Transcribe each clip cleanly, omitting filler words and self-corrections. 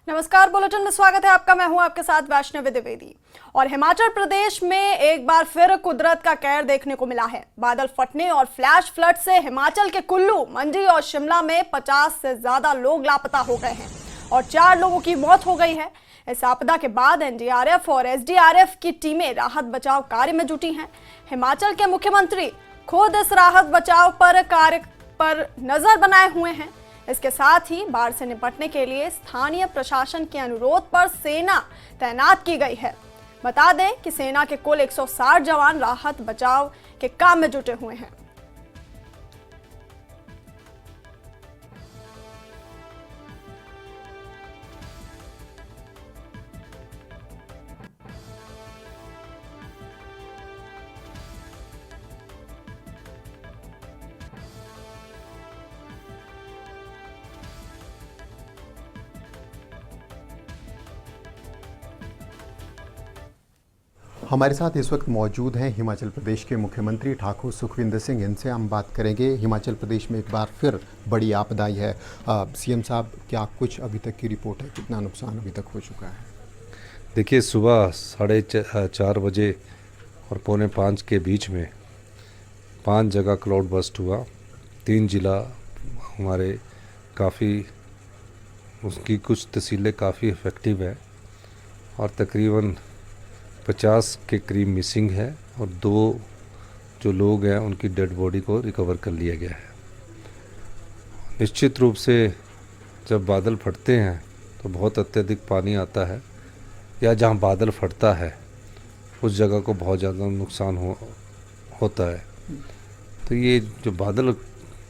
नमस्कार, बुलेटिन में स्वागत है आपका। मैं हूं आपके साथ वैष्णवी द्विवेदी। और हिमाचल प्रदेश में एक बार फिर कुदरत का कहर देखने को मिला है। बादल फटने और फ्लैश फ्लड से हिमाचल के कुल्लू, मंडी और शिमला में 50 से ज्यादा लोग लापता हो गए हैं और 4 लोगों की मौत हो गई है। इस आपदा के बाद एनडीआरएफ और एसडीआरएफ की टीमें राहत बचाव कार्य में जुटी हैं। हिमाचल के मुख्यमंत्री खुद इस राहत बचाव कार्य पर नजर बनाए हुए हैं। इसके साथ ही बाढ़ से निपटने के लिए स्थानीय प्रशासन के अनुरोध पर सेना तैनात की गई है। बता दें कि सेना के कुल 160 जवान राहत बचाव के काम में जुटे हुए हैं। हमारे साथ इस वक्त मौजूद हैं हिमाचल प्रदेश के मुख्यमंत्री ठाकुर सुखविंदर सिंह। इनसे हम बात करेंगे। हिमाचल प्रदेश में एक बार फिर बड़ी आपदा आई है। सीएम साहब, क्या कुछ अभी तक की रिपोर्ट है, कितना नुकसान अभी तक हो चुका है? देखिए, सुबह 4:30 बजे और 4:45 के बीच में 5 जगह क्लाउड बस्ट हुआ। 3 जिला हमारे काफ़ी, उसकी कुछ तहसीलें काफ़ी इफ़ेक्टिव है और तकरीबन 50 के करीब मिसिंग है और 2 जो लोग हैं उनकी डेड बॉडी को रिकवर कर लिया गया है। निश्चित रूप से जब बादल फटते हैं तो बहुत अत्यधिक पानी आता है, या जहां बादल फटता है उस जगह को बहुत ज़्यादा नुकसान होता है। तो ये जो बादल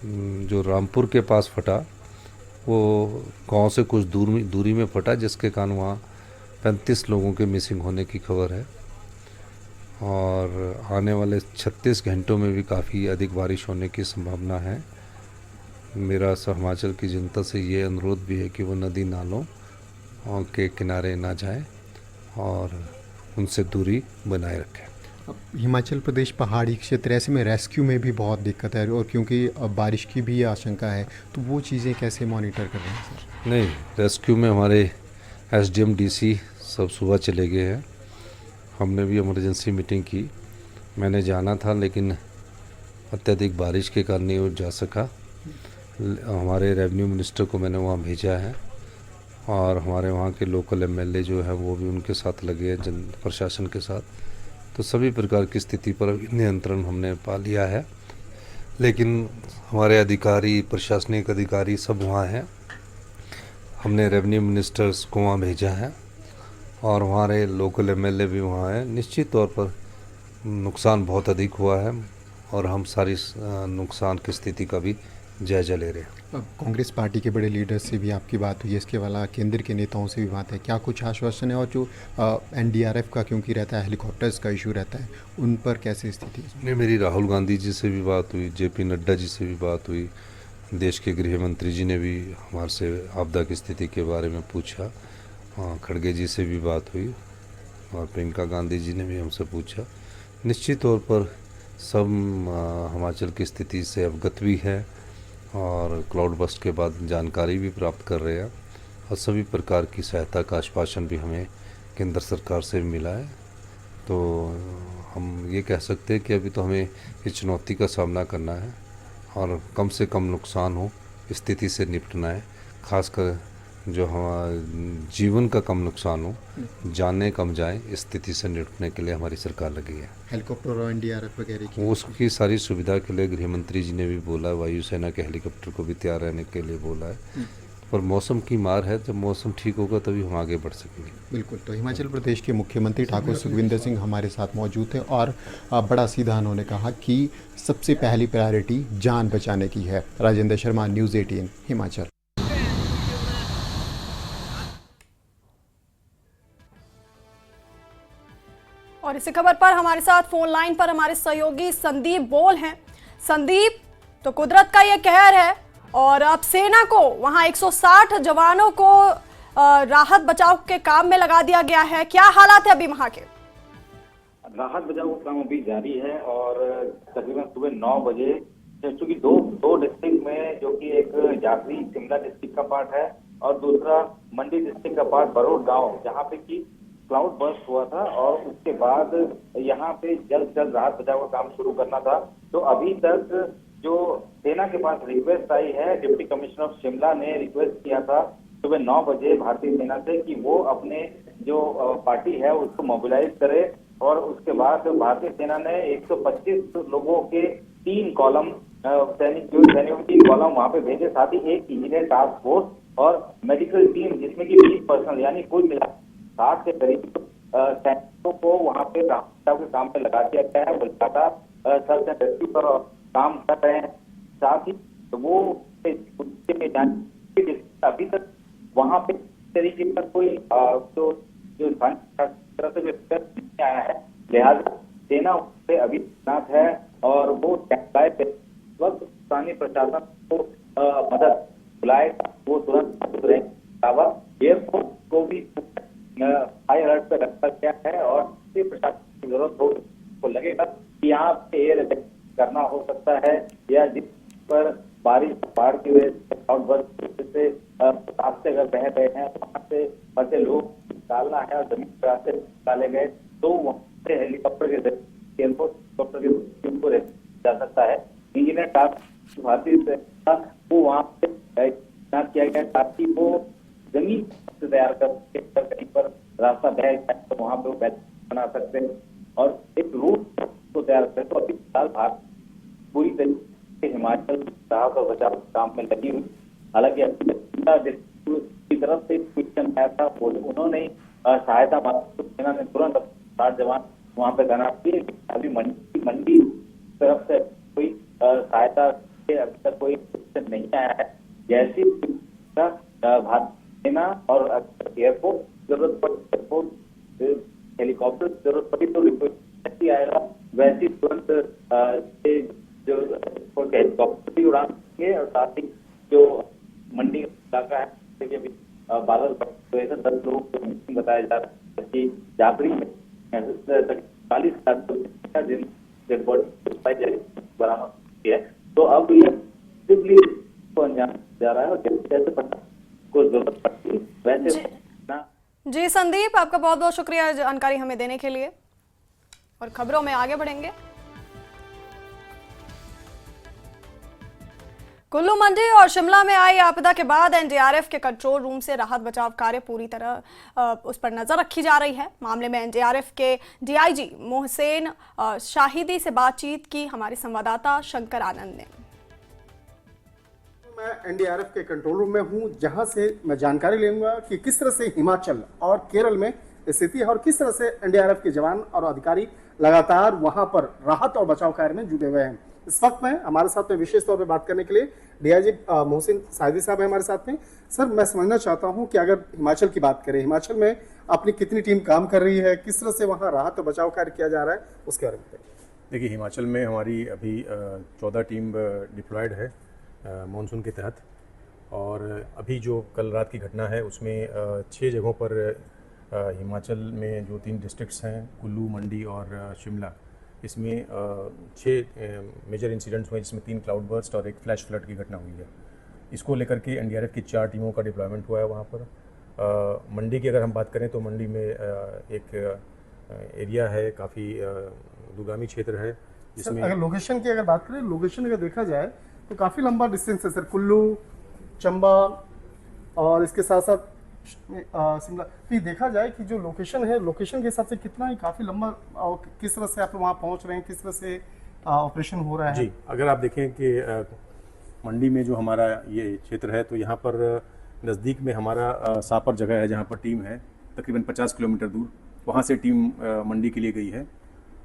जो रामपुर के पास फटा, वो गांव से कुछ दूरी में फटा, जिसके कारण वहाँ 35 लोगों के मिसिंग होने की खबर है। और आने वाले 36 घंटों में भी काफ़ी अधिक बारिश होने की संभावना है। मेरा हिमाचल की जनता से ये अनुरोध भी है कि वो नदी नालों के किनारे ना जाएं और उनसे दूरी बनाए रखें। हिमाचल प्रदेश पहाड़ी क्षेत्र, ऐसे में रेस्क्यू में भी बहुत दिक्कत है और क्योंकि बारिश की भी आशंका है, तो वो चीज़ें कैसे मॉनिटर कर रहे हैं सर? नहीं, रेस्क्यू में हमारे एसडीएम डीसी सब सुबह चले गए हैं। हमने भी इमरजेंसी मीटिंग की। मैंने जाना था लेकिन अत्यधिक बारिश के कारण नहीं जा सका। हमारे रेवेन्यू मिनिस्टर को मैंने वहाँ भेजा है और हमारे वहाँ के लोकल एमएलए जो है वो भी उनके साथ लगे हैं, जन प्रशासन के साथ। तो सभी प्रकार की स्थिति पर नियंत्रण हमने पा लिया है। लेकिन हमारे अधिकारी, प्रशासनिक अधिकारी सब वहाँ हैं। हमने रेवेन्यू मिनिस्टर्स को वहाँ भेजा है और हमारे लोकल एमएलए भी वहाँ हैं। निश्चित तौर पर नुकसान बहुत अधिक हुआ है और हम सारी नुकसान की स्थिति का भी जायजा ले रहे हैं। कांग्रेस पार्टी के बड़े लीडर से भी आपकी बात हुई है, इसके अलावा केंद्र के नेताओं से भी बात है। क्या कुछ आश्वासन है? और जो एनडीआरएफ का क्योंकि रहता है, हेलीकॉप्टर्स का इशू रहता है, उन पर कैसे स्थिति है? नहीं, मेरी राहुल गांधी जी से भी बात हुई, जेपी नड्डा जी से भी बात हुई, देश के गृह मंत्री जी ने भी हमारे से आपदा की स्थिति के बारे में पूछा, खड़गे जी से भी बात हुई और प्रियंका गांधी जी ने भी हमसे पूछा। निश्चित तौर पर सब हिमाचल की स्थिति से अवगत भी है और क्लाउड बस्ट के बाद जानकारी भी प्राप्त कर रहे हैं और सभी प्रकार की सहायता का आश्वासन भी हमें केंद्र सरकार से मिला है। तो हम ये कह सकते हैं कि अभी तो हमें इस चुनौती का सामना करना है और कम से कम नुकसान हो स्थिति से निपटना है। खासकर जो हमारा जीवन का कम नुकसान हो, जाने कम जाए, इस स्थिति से निपटने के लिए हमारी सरकार लगी है। हेलीकॉप्टर और एनडीआरएफ वगैरह की उसकी सारी सुविधा के लिए गृह मंत्री जी ने भी बोला है, वायुसेना के हेलीकॉप्टर को भी तैयार रहने के लिए बोला है। पर मौसम की मार है, जब मौसम ठीक होगा तभी हम आगे बढ़ सकेंगे। बिल्कुल। तो हिमाचल प्रदेश के मुख्यमंत्री ठाकुर सुखविंदर सिंह हमारे साथ मौजूद थे और बड़ा सीधा उन्होंने कहा कि सबसे पहली प्रायोरिटी जान बचाने की है। राजेंद्र शर्मा, न्यूज़ 18 हिमाचल। और इसी खबर पर हमारे साथ फोन लाइन पर हमारे सहयोगी संदीप बोल हैं। संदीप, तो कुदरत का ये कहर है और अब सेना को वहां 160 जवानों को राहत बचाव के काम में लगा दिया गया है। क्या हालात है अभी वहां के? राहत बचाव का काम अभी जारी है और तकरीबन सुबह 9 बजे चूंकि दो डिस्ट्रिक्ट में, जो कि एक जाखरी शिमला डिस्ट्रिक्ट का पार्ट है और दूसरा मंडी डिस्ट्रिक्ट का पार्ट बरोड गांव, जहां पे की क्लाउड बर्स्ट हुआ था और उसके बाद यहाँ पे जल्द से जल्द राहत बचाव का काम शुरू करना था। तो अभी तक जो सेना के पास रिक्वेस्ट आई है, डिप्टी कमिश्नर ऑफ शिमला ने रिक्वेस्ट किया था सुबह 9 बजे भारतीय सेना से कि वो अपने जो पार्टी है उसको मोबिलाइज करे, और उसके बाद भारतीय सेना ने 125 लोगों के 3 कॉलम सैनिकों के 3 कॉलम वहां पे भेजे, साथ ही एक इंजीनियर टास्क फोर्स और मेडिकल टीम जिसमें कि 20 पर्सन यानी कुल मिला 60 के करीब सैनिकों को वहां पे राहत बचाव के काम पे लगा दिया गया है। वो लगातार सर्च एंड रेस्क्यू पर काम कर रहे हैं। साथ ही वो अभी तक वहां पे तरीके का कोई जो तरह से नहीं आया है, लिहाजा सेना पे अभी तैनात है और वो वक्त स्थानीय प्रशासन को मदद बुलाएगा, वो तुरंत एयरफोर्स को भी हाई अलर्ट पे रखा गया है और प्रशासन की जरूरत हो तो लगेगा कि यहाँ पे एयर अटैक करना हो सकता है, या जिस पर बारिश बाढ़ की वजह से क्लाउड बर्स्ट से रास्ते अगर बह गए हैं वहां से फंसे लोग निकालना है और जमीन पर रास्ते निकाले गए तो वहां से हेलीकॉप्टर के जरिए एयरफोर्स हेलीकॉप्टर के जरिए उनको जा सकता है। इंजीनियर टास्क भारतीय सेना को वहां पे तैनात किया गया ताकि वो जमीन से तैयार कर कहीं पर रास्ता बह जाए तो वहां पे वो बना सकते हैं और एक रूट को तैयार करें। तो अभी फिलहाल भारत पूरी तरीके से हिमाचल राहत और बचाव काम में लगी हुई। हालांकि की तरफ से क्वेश्चन आया था, उन्होंने सहायता मांगी, सेना ने तुरंत 60 जवान वहां पे तैनात किए। अभी मंडी तरफ से कोई सहायता के अभी तक कोई क्वेश्चन नहीं आया है। जैसी भारत सेना और एयरफोर्स जरूरत पड़ी, हेलीकॉप्टर जरूरत पड़ी तो रिक्वेस्ट आएगा, वैसी तुरंत जो हेलीकॉप्टर भी उड़ान देंगे और साथ ही जो मंडी का इलाका है बादल 10 लोगों को बताया जा रहा है कि जाफरी में 40 डेड बॉडी बरामद की है। तो अब ये को अंजाम जा रहा है और जैसे पता को जरूरत पड़ती वैसे ना। जी संदीप, आपका बहुत बहुत शुक्रिया जानकारी हमें देने के लिए। और खबरों में आगे बढ़ेंगे। कुल्लू, मंडी और शिमला में आई आपदा के बाद एनडीआरएफ के कंट्रोल रूम से राहत बचाव कार्य पूरी तरह उस पर नजर रखी जा रही है। मामले में एनडीआरएफ के डीआईजी मोहसेन शाहिदी से बातचीत की हमारे संवाददाता शंकर आनंद ने। मैं एनडीआरएफ के कंट्रोल रूम में हूं, जहां से मैं जानकारी लूंगा कि किस तरह से हिमाचल और केरल में स्थिति है और किस तरह से एनडीआरएफ के जवान और अधिकारी लगातार वहां पर राहत और बचाव कार्य में जुटे हुए हैं। इस वक्त में हमारे साथ में विशेष तौर पे बात करने के लिए डीआईजी मोहसिन शाहिदी साहब है हमारे साथ में। सर, मैं समझना चाहता हूं कि अगर हिमाचल की बात करें, हिमाचल में अपनी कितनी टीम काम कर रही है, किस तरह से वहां राहत और बचाव कार्य किया जा रहा है, उसके बारे में बताइए। देखिए, हिमाचल में हमारी अभी 14 टीम डिप्लॉयड है मानसून के तहत, और अभी जो कल रात की घटना है उसमें 6 जगहों पर हिमाचल में जो 3 डिस्ट्रिक्ट्स हैं, कुल्लू, मंडी और शिमला, इसमें 6 मेजर इंसिडेंट्स हुए, जिसमें 3 क्लाउड बर्स्ट और 1 फ्लैश फ्लड की घटना हुई है। इसको लेकर के एनडीआरएफ की 4 टीमों का डिप्लॉयमेंट हुआ है वहाँ पर। मंडी की अगर हम बात करें तो मंडी में एक एरिया है, काफ़ी दुर्गमी क्षेत्र है, जिसमें अगर लोकेशन की अगर बात करें, लोकेशन अगर देखा जाए तो काफ़ी लंबा डिस्टेंस है सर, कुल्लू, चंबा और इसके साथ साथ शिमला। तो देखा जाए कि जो लोकेशन है, लोकेशन के हिसाब से कितना ही काफ़ी लंबा, और किस तरह से आप वहाँ पहुँच रहे हैं, किस तरह से ऑपरेशन हो रहा है। जी, अगर आप देखें कि मंडी में जो हमारा ये क्षेत्र है, तो यहाँ पर नज़दीक में हमारा सापर जगह है जहाँ पर टीम है, तकरीबन 50 किलोमीटर दूर, वहाँ से टीम मंडी के लिए गई है।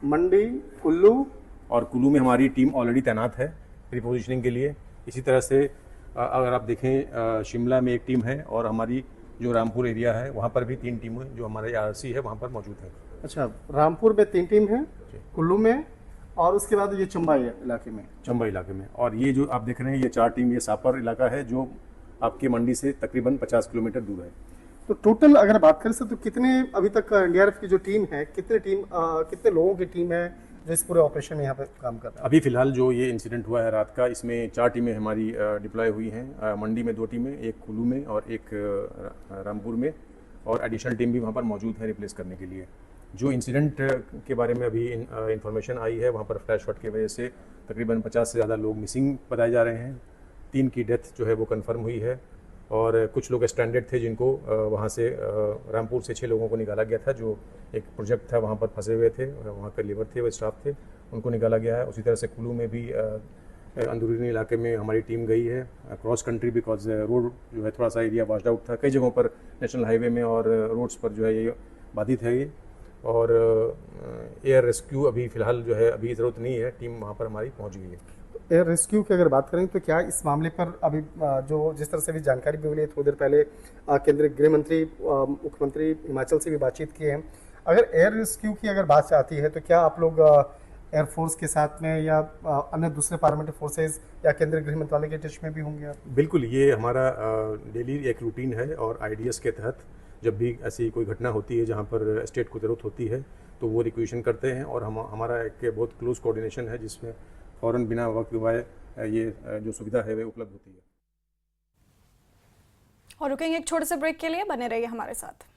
मंडी, कुल्लू और कुल्लू में हमारी टीम ऑलरेडी तैनात है रिपोजिशनिंग के लिए। इसी तरह से अगर आप देखें शिमला में एक टीम है, और हमारी जो रामपुर एरिया है वहाँ पर भी 3 टीमें जो हमारे आरसी है वहाँ पर मौजूद है। अच्छा, रामपुर में 3 टीम है, कुल्लू में, और उसके बाद ये चंबा इलाके में। चंबा इलाके में, और ये जो आप देख रहे हैं ये 4 टीम, ये सापर इलाका है जो आपके मंडी से तकरीबन 50 किलोमीटर दूर है। तो टोटल अगर बात करें तो कितने अभी तक एनडीआरएफ की जो टीम है, कितने लोगों की टीम है, जो इस पूरे ऑपरेशन में यहाँ पे काम कर रहे हैं? अभी फिलहाल जो ये इंसिडेंट हुआ है रात का, इसमें 4 टीमें हमारी डिप्लॉय हुई हैं। मंडी में 2 टीमें, एक कुल्लू में और एक रामपुर में, और एडिशनल टीम भी वहाँ पर मौजूद है रिप्लेस करने के लिए। जो इंसिडेंट के बारे में अभी इंफॉर्मेशन आई है, वहाँ पर फ्लैश फ्लड की वजह से तकरीबन 50 से ज़्यादा लोग मिसिंग बताए जा रहे हैं। 3 की डेथ जो है वो कंफर्म हुई है, और कुछ लोग स्ट्रैंडेड थे जिनको वहाँ से रामपुर से 6 लोगों को निकाला गया था। जो एक प्रोजेक्ट था वहाँ पर फंसे हुए थे, वहाँ के लेबर थे, वो स्टाफ थे, उनको निकाला गया है। उसी तरह से कुल्लू में भी अंदरूनी इलाके में हमारी टीम गई है क्रॉस कंट्री, बिकॉज रोड जो है थोड़ा सा एरिया वॉश्ड आउट था। कई जगहों पर नेशनल हाईवे में और रोड्स पर जो है ये बाधित है ये। और एयर रेस्क्यू अभी फ़िलहाल जो है अभी ज़रूरत नहीं है, टीम वहाँ पर हमारी पहुँच गई है। एयर रेस्क्यू की अगर बात करें तो क्या इस मामले पर अभी जो जिस तरह से भी जानकारी भी मिली है, थोड़ी देर पहले केंद्रीय गृह मंत्री मुख्यमंत्री हिमाचल से भी बातचीत की है। अगर एयर रेस्क्यू की अगर बात आती है तो क्या आप लोग एयरफोर्स के साथ में या अन्य दूसरे पार्लियामेंट्री फोर्सेज या केंद्रीय गृह मंत्रालय के टच में भी होंगे आप? बिल्कुल, ये हमारा डेली एक रूटीन है, और IDS के तहत जब भी ऐसी कोई घटना होती है जहाँ पर स्टेट को ज़रूरत होती है तो वो रिक्वेशन करते हैं, और हमारा एक बहुत क्लोज कोऑर्डिनेशन है जिसमें फ़ौरन बिना वक्त गवाए ये जो सुविधा है वे उपलब्ध होती है। और रुकेंगे एक छोटे से ब्रेक के लिए, बने रहिए हमारे साथ।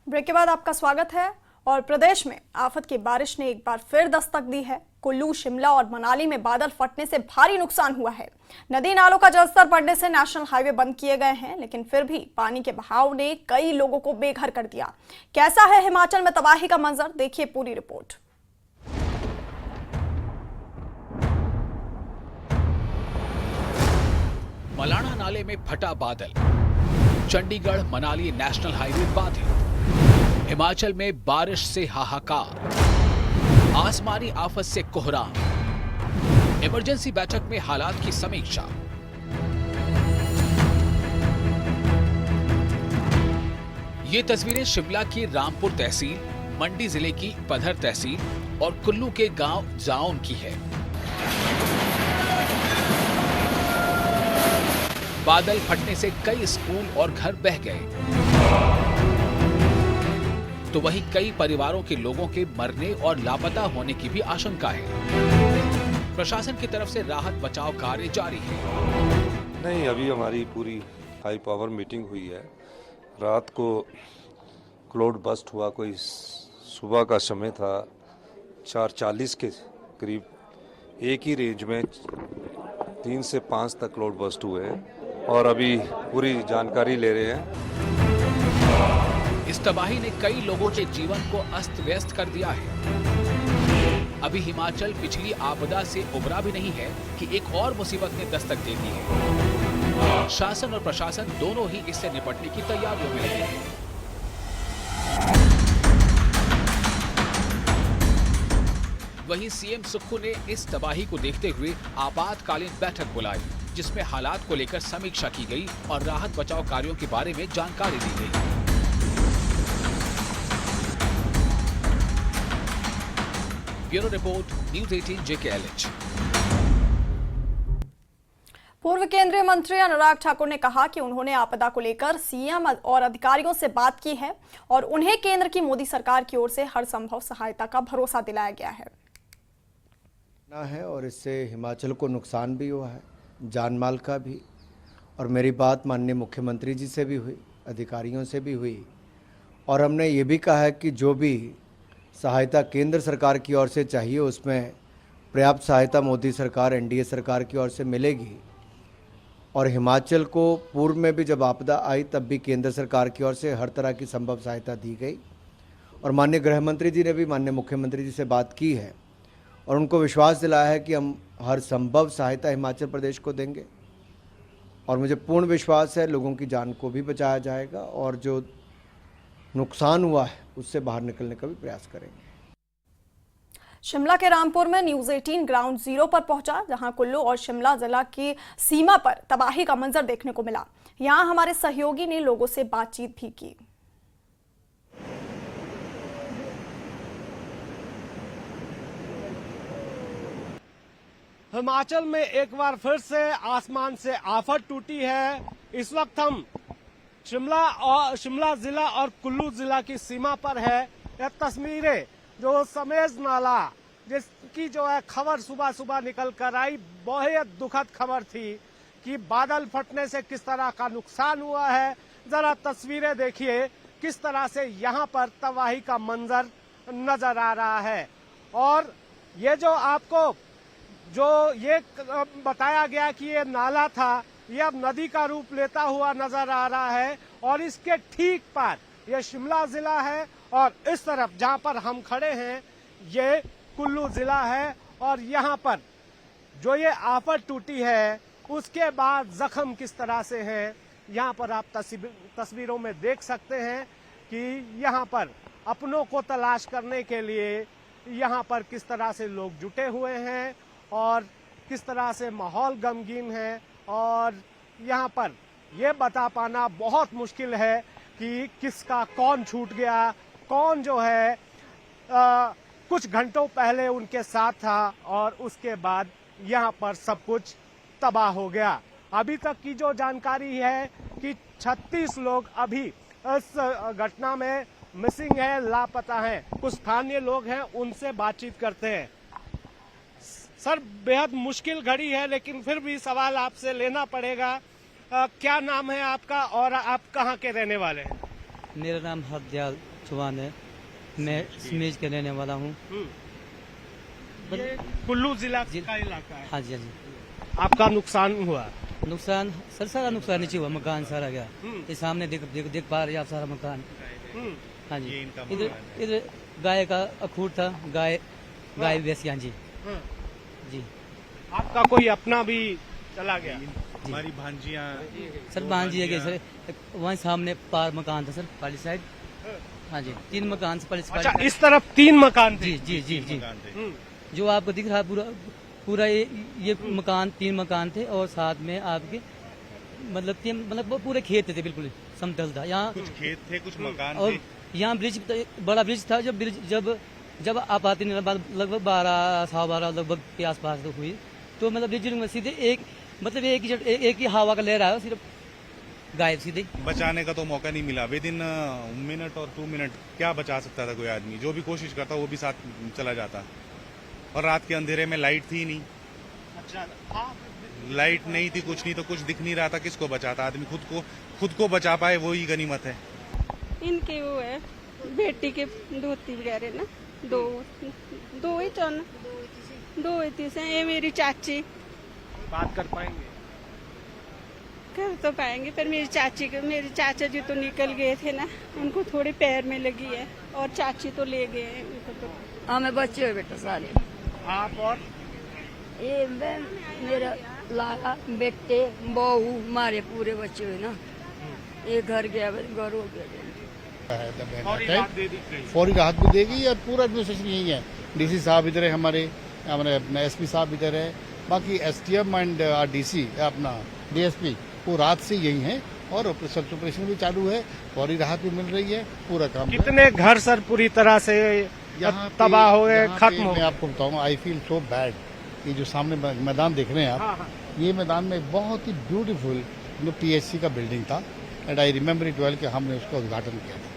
ब्रेक के बाद आपका स्वागत है। और प्रदेश में आफत की बारिश ने एक बार फिर दस्तक दी है। कुल्लू, शिमला और मनाली में बादल फटने से भारी नुकसान हुआ है। नदी नालों का जलस्तर बढ़ने से नेशनल हाईवे बंद किए गए हैं, लेकिन फिर भी पानी के बहाव ने कई लोगों को बेघर कर दिया। कैसा है हिमाचल में तबाही का मंजर, देखिए पूरी रिपोर्ट। मलाणा नाले में फटा बादल, चंडीगढ़ मनाली नेशनल हाईवे बाधित, हिमाचल में बारिश से हाहाकार, आसमानी आफत से कोहराम, इमरजेंसी बैठक में हालात की समीक्षा। ये तस्वीरें शिमला की रामपुर तहसील, मंडी जिले की पधर तहसील और कुल्लू के गांव जाउन की है। बादल फटने से कई स्कूल और घर बह गए, तो वहीं कई परिवारों के लोगों के मरने और लापता होने की भी आशंका है। प्रशासन की तरफ से राहत बचाव कार्य जारी है। नहीं, अभी हमारी पूरी हाई पावर मीटिंग हुई है। रात को क्लाउड बस्ट हुआ, कोई सुबह का समय था 4:40 के करीब। एक ही रेंज में 3 से 5 तक क्लाउड बस्ट हुए हैं, और अभी पूरी जानकारी ले रहे हैं। इस तबाही ने कई लोगों के जीवन को अस्त व्यस्त कर दिया है। अभी हिमाचल पिछली आपदा से उबरा भी नहीं है कि एक और मुसीबत ने दस्तक दे दी है। शासन और प्रशासन दोनों ही इससे निपटने की तैयारियों में लगे हैं। वहीं सीएम सुक्खू ने इस तबाही को देखते हुए आपातकालीन बैठक बुलाई, जिसमें हालात को लेकर समीक्षा की गई और राहत बचाव कार्यों के बारे में जानकारी दी गई। Bureau report, news 18 JKLH। पूर्व केंद्रीय मंत्री अनुराग ठाकुर ने कहा कि उन्होंने आपदा को लेकर सीएम और अधिकारियों से बात की है और उन्हें केंद्र की मोदी सरकार की ओर से हर संभव सहायता का भरोसा दिलाया गया है। और इससे हिमाचल को नुकसान भी हुआ है, जान माल का भी। और मेरी बात माननीय मुख्यमंत्री जी से भी हुई, अधिकारियों से भी हुई, और हमने ये भी कहा है कि जो भी सहायता केंद्र सरकार की ओर से चाहिए उसमें पर्याप्त सहायता मोदी सरकार, NDA सरकार की ओर से मिलेगी। और हिमाचल को पूर्व में भी जब आपदा आई तब भी केंद्र सरकार की ओर से हर तरह की संभव सहायता दी गई। और माननीय गृह मंत्री जी ने भी माननीय मुख्यमंत्री जी से बात की है और उनको विश्वास दिलाया है कि हम हर संभव सहायता हिमाचल प्रदेश को देंगे। और मुझे पूर्ण विश्वास है लोगों की जान को भी बचाया जाएगा और जो नुकसान हुआ है उससे बाहर निकलने का भी प्रयास करेंगे। शिमला के रामपुर में न्यूज़ 18 ग्राउंड जीरो पर पहुंचा, जहां कुल्लू और शिमला जिला की सीमा पर तबाही का मंजर देखने को मिला। यहां हमारे सहयोगी ने लोगों से बातचीत भी की। हिमाचल में एक बार फिर से आसमान से आफत टूटी है। इस वक्त हम शिमला जिला और कुल्लू जिला की सीमा पर है। यह तस्वीरें जो समेज नाला जिसकी जो है खबर सुबह सुबह निकल कर आई, बहुत दुखद खबर थी कि बादल फटने से किस तरह का नुकसान हुआ है। जरा तस्वीरें देखिए किस तरह से यहाँ पर तबाही का मंजर नजर आ रहा है। और ये जो आपको जो ये बताया गया कि ये नाला था, ये अब नदी का रूप लेता हुआ नजर आ रहा है। और इसके ठीक पर ये शिमला जिला है और इस तरफ जहां पर हम खड़े हैं ये कुल्लू जिला है। और यहाँ पर जो ये आफत टूटी है उसके बाद जख्म किस तरह से हैं, यहाँ पर आप तस्वीरों में देख सकते हैं कि यहाँ पर अपनों को तलाश करने के लिए यहाँ पर किस तरह से लोग जुटे हुए हैं और किस तरह से माहौल गमगीन है। और यहाँ पर ये बता पाना बहुत मुश्किल है कि किसका कौन छूट गया, कौन जो है कुछ घंटों पहले उनके साथ था और उसके बाद यहाँ पर सब कुछ तबाह हो गया। अभी तक की जो जानकारी है कि 36 लोग अभी इस घटना में मिसिंग है, लापता हैं। कुछ स्थानीय लोग हैं, उनसे बातचीत करते हैं। सर, बेहद मुश्किल घड़ी है लेकिन फिर भी सवाल आपसे लेना पड़ेगा। क्या नाम है आपका और आप कहाँ के रहने वाले हैं? मेरा नाम हरदयाल चौहान है, मैं समेज के रहने वाला हूँ। ये कुल्लू जिला का इलाका है। हाँ जी, हाँ जी। आपका नुकसान हुआ? नुकसान सर, सारा नुकसान नीचे हुआ, मकान सारा गया। ये सामने देख पा रहे हैं आप, सारा मकान। हाँ जी, इधर गाय का अखूट था, गाय भैंस। हाँ जी जी। आपका कोई अपना भी चला गया? हमारी भांजियां सर, भांजी है गई सर। वहीं सामने पार मकान था सर, पाली साइड। हाँ जी, 3 मकान से अच्छा, इस तरफ 3 मकान थे? जी जी जी जी। जो आपको दिख रहा है पूरा ये मकान 3 मकान थे और साथ में आपके मतलब पूरे खेत थे, बिल्कुल समतल था। यहाँ कुछ खेत थे, कुछ मकान और थे। यहाँ ब्रिज, बड़ा ब्रिज था। जब आप आते नहीं, लगभग 12-12:15 लगभग के आसपास तो हुई, तो मतलब ब्रिज में सीधे एक ही हवा का लहर आया, सिर्फ गायब सीधे। बचाने का तो मौका नहीं मिला। विद इन मिनट और 2 मिनट क्या बचा सकता था कोई आदमी? जो भी कोशिश करता वो भी साथ चला जाता। और रात के अंधेरे में लाइट थी नहीं। अच्छा, लाइट नहीं थी, कुछ नहीं, तो कुछ दिख नहीं रहा था। किसको बचाता? आदमी खुद को बचा पाए वो ही गनीमत है। इनके वो है बेटी के धोती वगैरह ना, दो ही चौन दो ही तीस है। ये मेरी चाची। बात कर पाएंगे? कर तो पाएंगे, पर मेरे चाचा जी तो निकल गए थे ना, उनको थोड़े पैर में लगी है और चाची तो ले गए हैं उनको। तो हमें बच्चे हुए बेटा सारे। आप और ये मेरा लाला, बेटे, बहू, मारे पूरे बच्चे हुए ना। ये घर गया, घर हो गया। फौरी राहत भी देगी और पूरा एडमिनिस्ट्रेशन यही है। डीसी साहब इधर है, हमारे एसपी साहब इधर है, बाकी एसटीएम एंड डीसी अपना डीएसपी वो रात से यही है और ऑपरेशन भी चालू है, फौरी राहत भी मिल रही है, पूरा काम। कितने घर सर पूरी तरह से तबाह हो गए, खत्म हो गए? मैं आपको बताऊँ, आई फील सो बैड। ये जो सामने मैदान देख रहे हैं आप, हाँ। ये मैदान में बहुत ही ब्यूटीफुल जो पीएचसी का बिल्डिंग था, and I remember it well कि हमने उसका उद्घाटन किया था।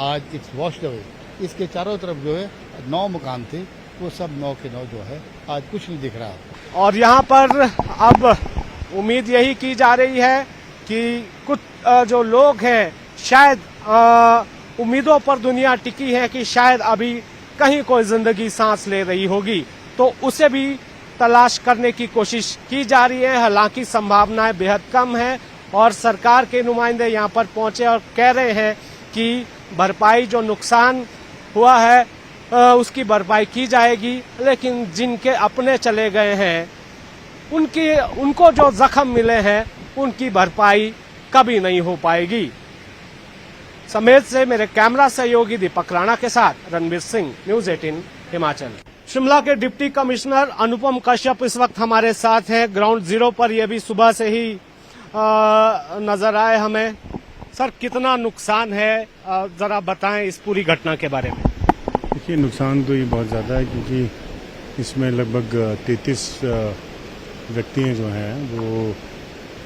आज इट्स वॉश्ड अवे। इसके चारों तरफ जो है 9 मकान थे, वो सब 9 के 9 जो है आज कुछ नहीं दिख रहा। और यहाँ पर अब उम्मीद यही की जा रही है कि कुछ जो लोग हैं, शायद उम्मीदों पर दुनिया टिकी है कि शायद अभी कहीं कोई जिंदगी सांस ले रही होगी, तो उसे भी तलाश करने की कोशिश की जा रही है। हालांकि संभावनाएं बेहद कम है और सरकार के नुमाइंदे यहाँ पर पहुंचे और कह रहे हैं कि भरपाई जो नुकसान हुआ है उसकी भरपाई की जाएगी। लेकिन जिनके अपने चले गए हैं उनको जो जख्म मिले हैं उनकी भरपाई कभी नहीं हो पाएगी। समेत से मेरे कैमरा सहयोगी दीपक राणा के साथ रणवीर सिंह, न्यूज 18 हिमाचल। शिमला के डिप्टी कमिश्नर अनुपम कश्यप इस वक्त हमारे साथ हैं ग्राउंड जीरो पर। ये भी सुबह से ही नजर आए हमें। सर, कितना नुकसान है, जरा बताएं इस पूरी घटना के बारे में। देखिए, नुकसान तो ये बहुत ज़्यादा है क्योंकि इसमें लगभग 33 व्यक्ति जो हैं वो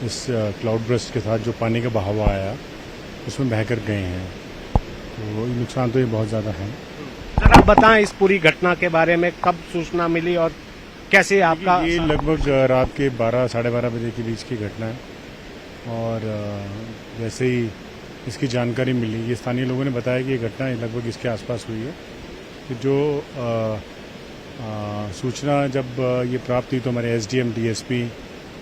इस क्लाउड बर्स्ट के साथ जो पानी का बहाव आया उसमें बहकर गए हैं, तो नुकसान तो ये बहुत ज़्यादा है। जरा बताएं इस पूरी घटना के बारे में, कब सूचना मिली और कैसे आपका? ये लगभग रात के 12 साढ़े 12 बजे के बीच की घटना है और जैसे ही इसकी जानकारी मिली, ये स्थानीय लोगों ने बताया कि ये घटना लगभग इसके आसपास हुई है। तो जो सूचना जब ये प्राप्त हुई तो हमारे एसडीएम, डीएसपी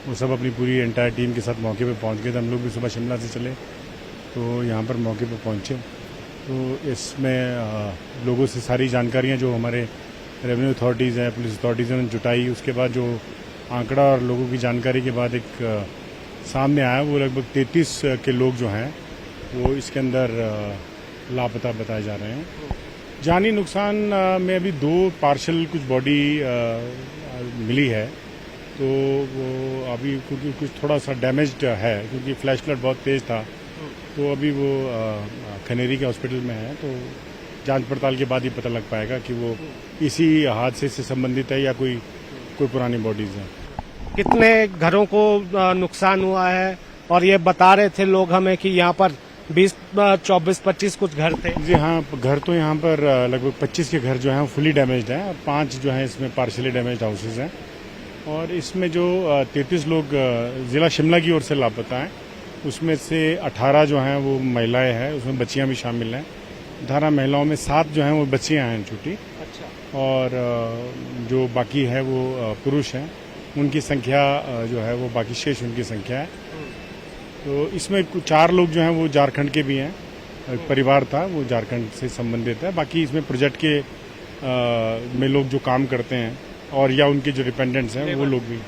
वो सब अपनी पूरी एंटायर टीम के साथ मौके पे पहुंच गए थे। हम लोग भी सुबह शिमला से चले तो यहाँ पर मौके पे पहुँचे, तो इसमें लोगों से सारी जानकारियाँ जो हमारे रेवेन्यू अथॉरिटीज़ हैं, पुलिस अथॉरिटीज़ ने जुटाई। उसके बाद जो आंकड़ा और लोगों की जानकारी के बाद एक सामने आया, वो लगभग 33 के लोग जो हैं वो इसके अंदर लापता बताए जा रहे हैं। जानी नुकसान में अभी 2 पार्शल कुछ बॉडी मिली है, तो वो अभी क्योंकि कुछ थोड़ा सा डैमेज्ड है क्योंकि फ्लैश फ्लड बहुत तेज़ था, तो अभी वो खनेरी के हॉस्पिटल में है। तो जांच पड़ताल के बाद ही पता लग पाएगा कि वो इसी हादसे से संबंधित है या कोई पुरानी बॉडीज़ हैं। कितने घरों को नुकसान हुआ है? और ये बता रहे थे लोग हमें कि यहाँ पर 24-25 कुछ घर थे। जी हाँ, घर तो यहाँ पर लगभग 25 के घर जो हैं फुली डैमेज्ड हैं और 5 जो हैं इसमें पार्शली डैमेज्ड हाउसेज हैं। और इसमें जो 33 लोग ज़िला शिमला की ओर से लापता हैं, उसमें से 18 जो हैं वो महिलाएं हैं, उसमें बच्चियां भी शामिल हैं। 18 महिलाओं में 7 जो हैं वो बच्चियां हैं छोटी। अच्छा। और जो बाकी है वो पुरुष हैं, उनकी संख्या जो है वो बाकी शेष उनकी संख्या है। तो इसमें 4 लोग जो हैं वो झारखंड के भी हैं, एक परिवार था वो झारखंड से संबंधित है। बाकी इसमें प्रोजेक्ट के में लोग जो काम करते हैं और या उनके जो डिपेंडेंट्स हैं वो लोग भी,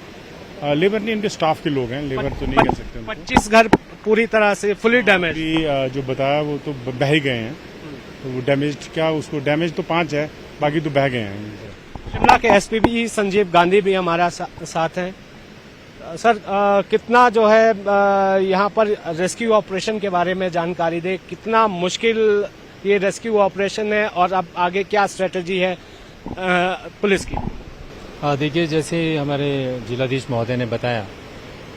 लेबर नहीं, इनके स्टाफ के लोग हैं, लेबर तो नहीं कह सकते। 25 घर पूरी तरह से फुली डैमेज जो बताया वो तो बह ही गए हैं। तो वो डैमेज क्या, उसको डैमेज तो 5 है, बाकी तो बह गए हैं। शिमला के एसपी भी संजीव गांधी भी हमारा साथ हैं। सर, कितना जो है यहाँ पर रेस्क्यू ऑपरेशन के बारे में जानकारी दे, कितना मुश्किल ये रेस्क्यू ऑपरेशन है और अब आगे क्या स्ट्रेटजी है पुलिस की? देखिए, जैसे हमारे जिलाधीश महोदय ने बताया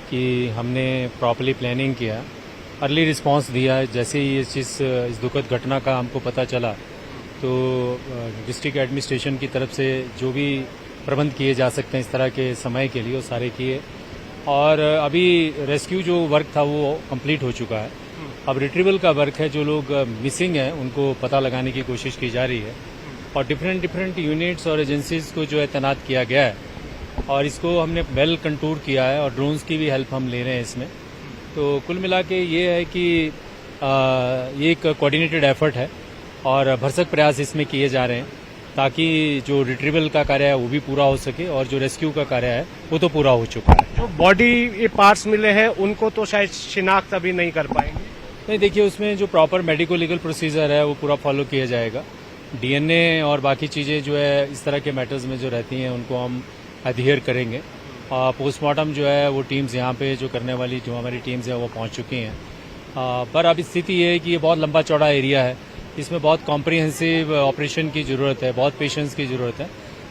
कि हमने प्रॉपर्ली प्लानिंग किया, अर्ली रिस्पांस दिया है। जैसे ही इस दुखद घटना का हमको पता चला तो डिस्ट्रिक्ट एडमिनिस्ट्रेशन की तरफ से जो भी प्रबंध किए जा सकते हैं इस तरह के समय के लिए वो सारे किए। और अभी रेस्क्यू जो वर्क था वो कंप्लीट हो चुका है। अब रिट्रीवल का वर्क है, जो लोग मिसिंग हैं उनको पता लगाने की कोशिश की जा रही है और डिफरेंट यूनिट्स और एजेंसीज को जो है तैनात किया गया है और इसको हमने वेल कंटूर किया है और ड्रोन्स की भी हेल्प हम ले रहे हैं इसमें। तो कुल मिला के ये है कि ये एक कोऑर्डिनेटेड एफर्ट है और भरसक प्रयास इसमें किए जा रहे हैं ताकि जो रिट्रीवल का कार्य है वो भी पूरा हो सके और जो रेस्क्यू का कार्य है वो तो पूरा हो चुका है। जो बॉडी पार्ट्स मिले हैं उनको तो शायद शिनाख्त अभी नहीं कर पाएंगे। नहीं, देखिए, उसमें जो प्रॉपर मेडिको लीगल प्रोसीजर है वो पूरा फॉलो किया जाएगा। डीएनए और बाकी चीज़ें जो है इस तरह के मैटर्स में जो रहती हैं उनको हम अधेयर करेंगे। पोस्टमार्टम जो है वो टीम्स यहाँ पे जो करने वाली जो हमारी टीम्स हैं वो पहुँच चुकी हैं। पर अब स्थिति ये है कि ये बहुत लंबा चौड़ा एरिया है, इसमें बहुत कॉम्प्रिहेंसिव ऑपरेशन की ज़रूरत है, बहुत पेशेंस की ज़रूरत है।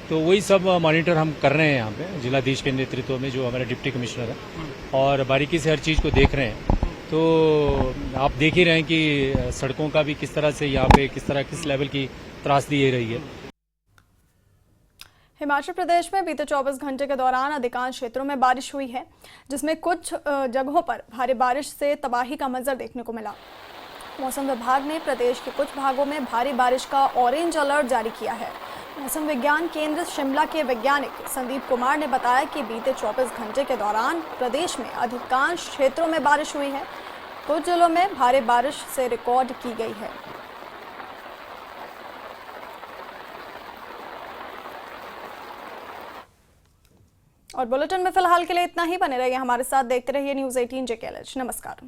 तो वही सब मॉनिटर हम कर रहे हैं यहाँ पे जिलाधीश के नेतृत्व में जो हमारे डिप्टी कमिश्नर है और बारीकी से हर चीज़ को देख रहे हैं। तो आप देख ही रहे हैं कि सड़कों का भी किस तरह से यहाँ पे किस लेवल की त्रासदी ये रही है। हिमाचल प्रदेश में बीते 24 घंटे के दौरान अधिकांश क्षेत्रों में बारिश हुई है, जिसमें कुछ जगहों पर भारी बारिश से तबाही का मंजर देखने को मिला। मौसम विभाग ने प्रदेश के कुछ भागों में भारी बारिश का ऑरेंज अलर्ट जारी किया है। मौसम विज्ञान केंद्र शिमला के वैज्ञानिक संदीप कुमार ने बताया कि बीते 24 घंटे के दौरान प्रदेश में अधिकांश क्षेत्रों में बारिश हुई है। कुछ जिलों में भारी बारिश से रिकॉर्ड की गई है। और बुलेटिन में फिलहाल के लिए इतना ही। बने रहिए हमारे साथ, देखते रहिए न्यूज़ 18 JKLH। नमस्कार।